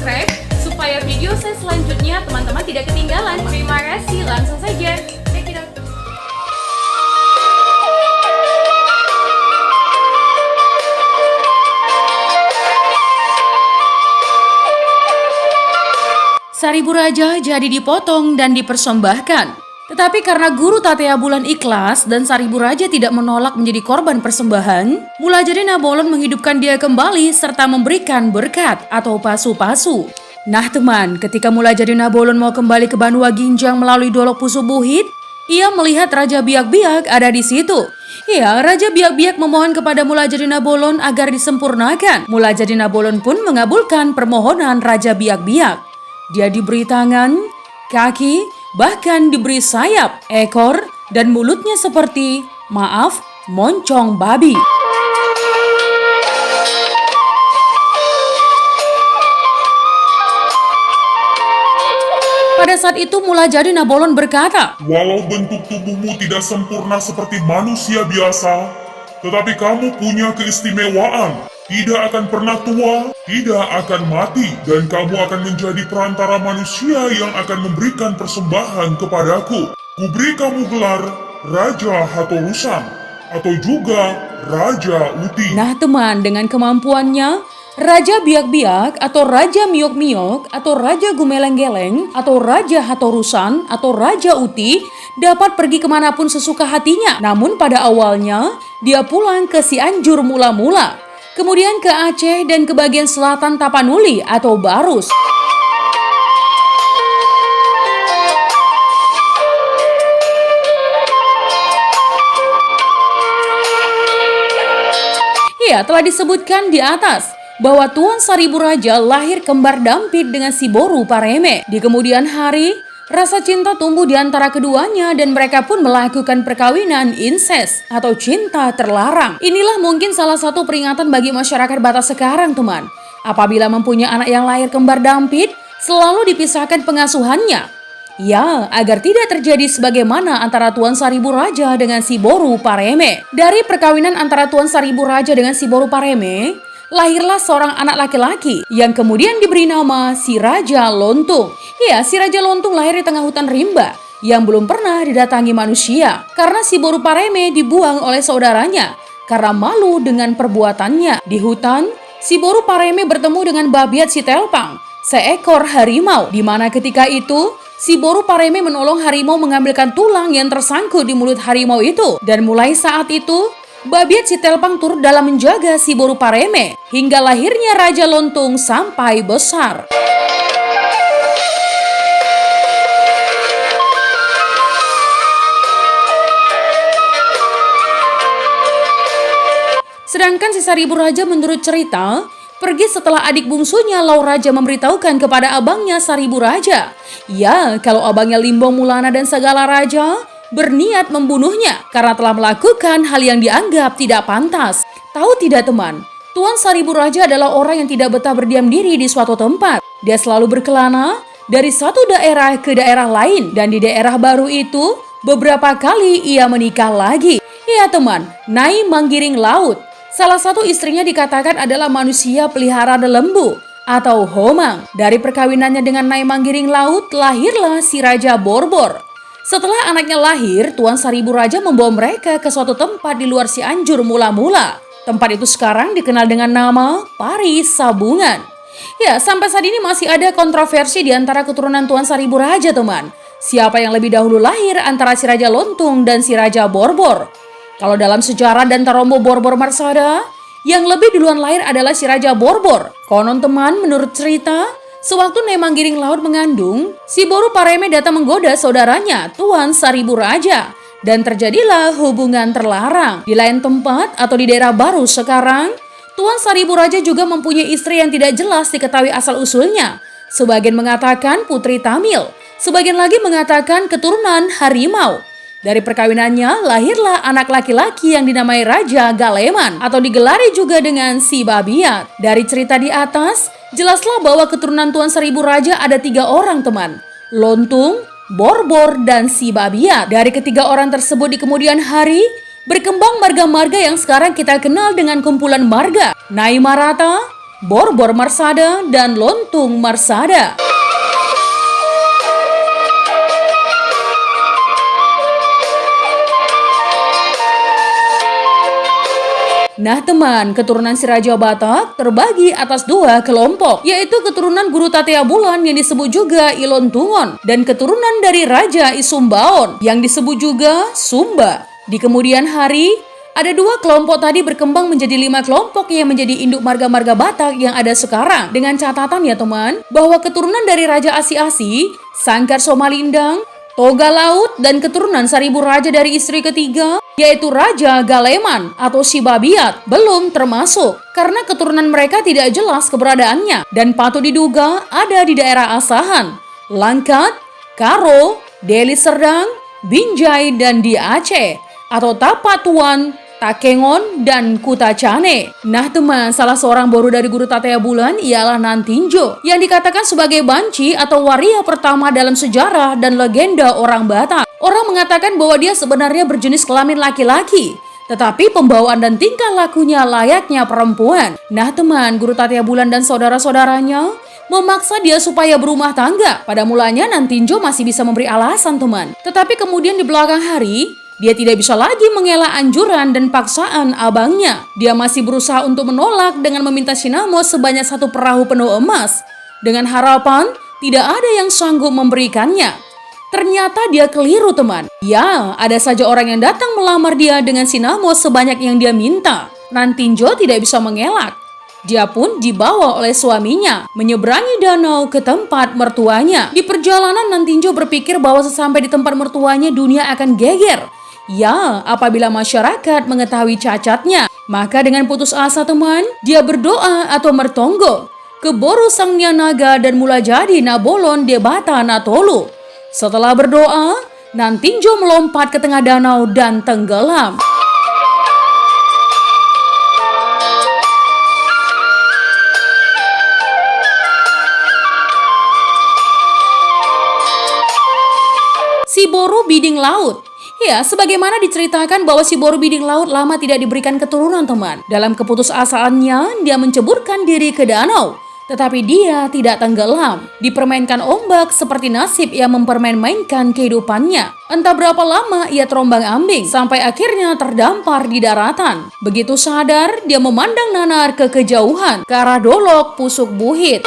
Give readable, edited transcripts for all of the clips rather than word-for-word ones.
subscribe supaya video saya selanjutnya teman-teman tidak ketinggalan. Terima kasih, langsung saja. Check it out. Seribu Raja jadi dipotong dan dipersembahkan. Tetapi karena guru Tatea Bulan ikhlas dan Seribu Raja tidak menolak menjadi korban persembahan, mula jadi Nabolon menghidupkan dia kembali serta memberikan berkat atau pasu-pasu. Nah teman, ketika mula jadi Nabolon mau kembali ke Banua Ginjang melalui Dolok Pusubuhit, ia melihat Raja Biak-Biak ada di situ. Ya, Raja Biak-Biak memohon kepada Mula Jadi Nabolon agar disempurnakan. Mula Jadi Nabolon pun mengabulkan permohonan Raja Biak-Biak. Dia diberi tangan, kaki, bahkan diberi sayap, ekor, dan mulutnya seperti, moncong babi. Pada saat itu Mula Jadi Nabolon berkata, "Walau bentuk tubuhmu tidak sempurna seperti manusia biasa, tetapi kamu punya keistimewaan. Tidak akan pernah tua, tidak akan mati, dan kamu akan menjadi perantara manusia yang akan memberikan persembahan kepadaku. Kuberi kamu gelar Raja Hatorusan, atau juga Raja Uti." Nah teman, dengan kemampuannya, Raja Biak-Biak atau Raja Miok-Miok atau Raja Gumeleng-Geleng atau Raja Hatorusan atau Raja Uti dapat pergi kemanapun sesuka hatinya. Namun pada awalnya, dia pulang ke Cianjur mula-mula. Kemudian ke Aceh dan ke bagian selatan Tapanuli atau Barus. Ya, telah disebutkan di atas bahwa Tuan Seribu Raja lahir kembar dampit dengan si Boru Pareme. Di kemudian hari, rasa cinta tumbuh di antara keduanya dan mereka pun melakukan perkawinan incest atau cinta terlarang. Inilah mungkin salah satu peringatan bagi masyarakat Batak sekarang, teman. Apabila mempunyai anak yang lahir kembar dampit, selalu dipisahkan pengasuhannya. Ya, agar tidak terjadi sebagaimana antara Tuan Seribu Raja dengan si Boru Pareme. Dari perkawinan antara Tuan Seribu Raja dengan si Boru Pareme, lahirlah seorang anak laki-laki yang kemudian diberi nama si Raja Lontung. Ya, si Raja Lontung lahir di tengah hutan rimba yang belum pernah didatangi manusia karena si Boru Pareme dibuang oleh saudaranya karena malu dengan perbuatannya. Di hutan, si Boru Pareme bertemu dengan Babiat si Telpang, seekor harimau, di mana ketika itu si Boru Pareme menolong harimau mengambilkan tulang yang tersangkut di mulut harimau itu. Dan mulai saat itu, Babiat si Telpang turut dalam menjaga si Boru Pareme hingga lahirnya Raja Lontung sampai besar. Sedangkan si Seribu Raja menurut cerita pergi setelah adik bungsunya Lau Raja memberitahukan kepada abangnya Seribu Raja. Ya, kalau abangnya Limbong Mulana dan segala raja berniat membunuhnya karena telah melakukan hal yang dianggap tidak pantas. Tahu tidak teman, Tuan Seribu Raja adalah orang yang tidak betah berdiam diri di suatu tempat. Dia selalu berkelana dari satu daerah ke daerah lain dan di daerah baru itu beberapa kali ia menikah lagi. Iya teman, Nyai Manggiring Laut. Salah satu istrinya dikatakan adalah manusia pelihara lembu atau Homang. Dari perkawinannya dengan Nyai Manggiring Laut lahirlah si Raja Borbor. Setelah anaknya lahir, Tuan Seribu Raja membawa mereka ke suatu tempat di luar Cianjur mula-mula. Tempat itu sekarang dikenal dengan nama Pari Sabungan. Ya, sampai saat ini masih ada kontroversi di antara keturunan Tuan Seribu Raja, teman. Siapa yang lebih dahulu lahir antara si Raja Lontung dan si Raja Borbor? Kalau dalam sejarah dan Tarombo Borbor Marsada, yang lebih duluan lahir adalah si Raja Borbor. Konon teman, menurut cerita, sewaktu Nyai Manggiring Laut mengandung, si Boru Pareme datang menggoda saudaranya, Tuan Seribu Raja. Dan terjadilah hubungan terlarang. Di lain tempat atau di daerah baru sekarang, Tuan Seribu Raja juga mempunyai istri yang tidak jelas diketahui asal-usulnya. Sebagian mengatakan putri Tamil, sebagian lagi mengatakan keturunan harimau. Dari perkawinannya lahirlah anak laki-laki yang dinamai Raja Galeman atau digelari juga dengan si Babiat. Dari cerita di atas, jelaslah bahwa keturunan Tuan Seribu Raja ada 3 orang teman. Lontung, Borbor, dan si Babiat. Dari ketiga orang tersebut di kemudian hari, berkembang marga-marga yang sekarang kita kenal dengan kumpulan marga. Nyai Marata, Borbor Marsada, dan Lontung Marsada. Nah teman, keturunan si Raja Batak terbagi atas dua kelompok, yaitu keturunan Guru Tatea Bulan yang disebut juga Ilontungon, dan keturunan dari Raja Isumbaon yang disebut juga Sumba. Di kemudian hari, ada dua kelompok tadi berkembang menjadi 5 kelompok yang menjadi induk marga-marga Batak yang ada sekarang. Dengan catatan ya teman, bahwa keturunan dari Raja Asi-Asi, Sangkar Somalindang, Toga Laut, dan keturunan Seribu Raja dari istri ketiga, yaitu Raja Galeman atau Sibabiat, belum termasuk. Karena keturunan mereka tidak jelas keberadaannya dan patut diduga ada di daerah Asahan, Langkat, Karo, Deli Serdang, Binjai, dan di Aceh, atau Tapatuan, Takengon, dan Kutacane. Nah teman, salah seorang boru dari Guru Tatea Bulan ialah Nantinjo, yang dikatakan sebagai banci atau waria pertama dalam sejarah dan legenda orang Batak. Orang mengatakan bahwa dia sebenarnya berjenis kelamin laki-laki, tetapi pembawaan dan tingkah lakunya layaknya perempuan. Nah teman, Guru Tatea Bulan dan saudara-saudaranya memaksa dia supaya berumah tangga. Pada mulanya Nantinjo masih bisa memberi alasan teman, tetapi kemudian di belakang hari, dia tidak bisa lagi mengelak anjuran dan paksaan abangnya. Dia masih berusaha untuk menolak dengan meminta Sinamo sebanyak 1 perahu penuh emas, dengan harapan tidak ada yang sanggup memberikannya. Ternyata dia keliru teman. Ya, ada saja orang yang datang melamar dia dengan Sinamo sebanyak yang dia minta. Nantinjo tidak bisa mengelak. Dia pun dibawa oleh suaminya menyeberangi danau ke tempat mertuanya. Di perjalanan Nantinjo berpikir bahwa sesampai di tempat mertuanya dunia akan geger. Ya, apabila masyarakat mengetahui cacatnya, maka dengan putus asa teman, dia berdoa atau mertonggo ke Boru Sang Naga dan mula jadi Nabolon Debata Natolu. Setelah berdoa, Nantinjo melompat ke tengah danau dan tenggelam. Si Boru Biding Laut. Ya, sebagaimana diceritakan bahwa si Boru Biding Laut lama tidak diberikan keturunan teman. Dalam keputusasaannya, dia menceburkan diri ke danau. Tetapi dia tidak tenggelam. Dipermainkan ombak seperti nasib yang mempermain-mainkan kehidupannya. Entah berapa lama ia terombang-ambing, sampai akhirnya terdampar di daratan. Begitu sadar, dia memandang nanar ke kejauhan, ke arah Dolok Pusuk Buhit.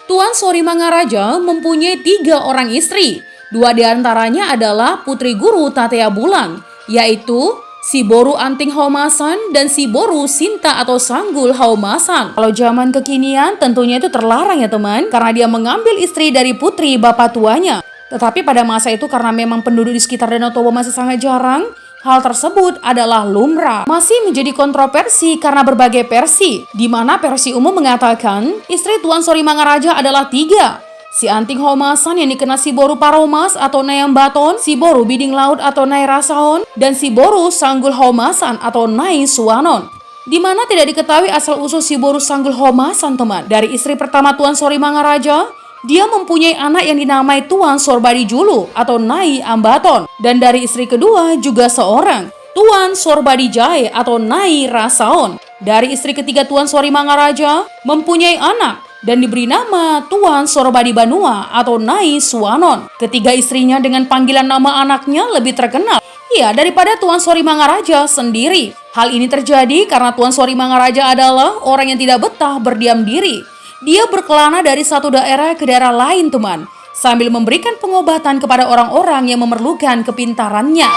Tuan Sori Mangaraja mempunyai 3 orang istri. 2 diantaranya adalah putri Guru Tatea Bulan, yaitu si Boru Anting Haumasan dan si Boru Sinta atau Sanggul Haumasan. Kalau zaman kekinian tentunya itu terlarang ya teman, karena dia mengambil istri dari putri bapak tuanya. Tetapi pada masa itu karena memang penduduk di sekitar Danau Toba masih sangat jarang, hal tersebut adalah lumrah. Masih menjadi kontroversi karena berbagai versi, di mana versi umum mengatakan istri Tuan Sori Mangaraja adalah 3. Si Anting Haumasan yang dikenal si Boru Paromas atau Nai Ambaton, si Boru Biding Laut atau Nai Rasaon, dan si Boru Sanggul Haumasan atau Nai Suwanon. Di mana tidak diketahui asal-usul si Boru Sanggul Haumasan teman. Dari istri pertama Tuan Sori Mangaraja, dia mempunyai anak yang dinamai Tuan Sorbadi Julu atau Nai Ambaton. Dan dari istri kedua juga seorang, Tuan Sorbadi Jai atau Nai Rasaon. Dari istri ketiga Tuan Sori Mangaraja mempunyai anak dan diberi nama Tuan Sorbadi Banua atau Nai Suwanon. Ketiga istrinya dengan panggilan nama anaknya lebih terkenal, ya, daripada Tuan Sori Mangaraja sendiri. Hal ini terjadi karena Tuan Sori Mangaraja adalah orang yang tidak betah berdiam diri. Dia berkelana dari satu daerah ke daerah lain teman, sambil memberikan pengobatan kepada orang-orang yang memerlukan kepintarannya.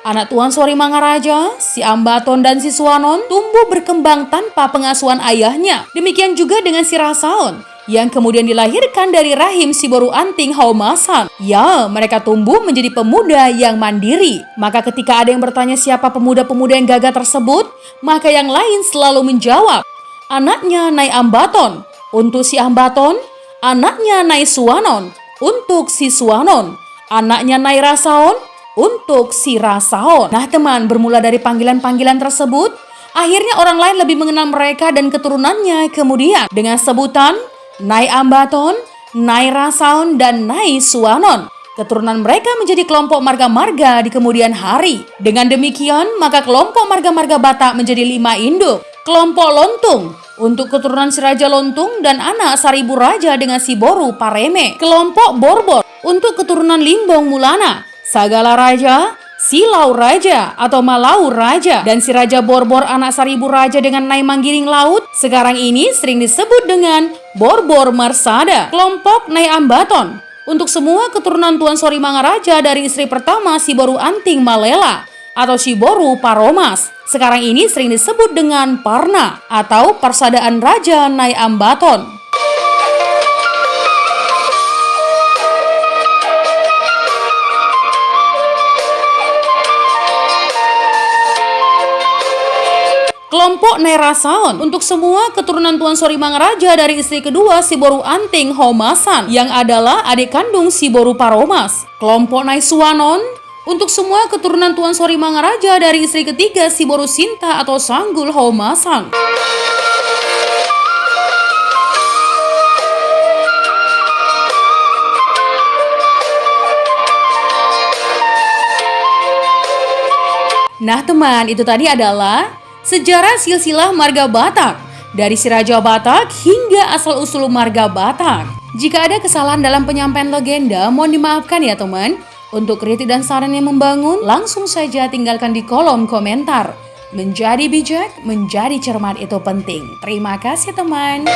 Anak Tuan Sori Mangaraja, si Ambaton dan si Suwanon tumbuh berkembang tanpa pengasuhan ayahnya. Demikian juga dengan si Rasaon, yang kemudian dilahirkan dari rahim si Boru Anting Haumasan. Ya, mereka tumbuh menjadi pemuda yang mandiri. Maka ketika ada yang bertanya siapa pemuda-pemuda yang gagah tersebut, maka yang lain selalu menjawab, anaknya Nai Ambaton. Untuk si Ambaton, anaknya Nai Suwanon. Untuk si Suwanon, anaknya Nai Rasaon. untuk si Rasaon. Nah teman, bermula dari panggilan-panggilan tersebut, akhirnya orang lain lebih mengenal mereka dan keturunannya kemudian dengan sebutan Nyai Ambaton, Nyai Rasaon, dan Nyai Suwanon. Keturunan mereka menjadi kelompok marga-marga di kemudian hari. Dengan demikian, maka kelompok marga-marga Batak menjadi 5 induk. Kelompok Lontung untuk keturunan si Raja Lontung dan anak Saribu Raja dengan si Boru Pareme. Kelompok Borbor untuk keturunan Limbong Mulana, Sagala Raja, Silau Raja atau Malau Raja, dan si Raja Borbor anak Saribu Raja dengan Nyai Manggiring Laut sekarang ini sering disebut dengan Borbor Marsada. Kelompok Nyai Ambaton untuk semua keturunan Tuan Sori Mangaraja dari istri pertama si Boru Anting Malela atau si Boru Paromas sekarang ini sering disebut dengan Parna atau Persadaan Raja Nyai Ambaton. Kelompok Nyai Rasaon untuk semua keturunan Tuan Sori Mangaraja dari istri kedua si Boru Anting Homasan yang adalah adik kandung si Boru Paromas. Kelompok Nyai Suwanon untuk semua keturunan Tuan Sori Mangaraja dari istri ketiga si Boru Sinta atau Sanggul Homasan. Nah teman, itu tadi adalah sejarah silsilah marga Batak, dari si Raja Batak hingga asal-usul marga Batak. Jika ada kesalahan dalam penyampaian legenda, mohon dimaafkan ya teman. Untuk kritik dan saran yang membangun, langsung saja tinggalkan di kolom komentar. Menjadi bijak, menjadi cermat itu penting. Terima kasih teman.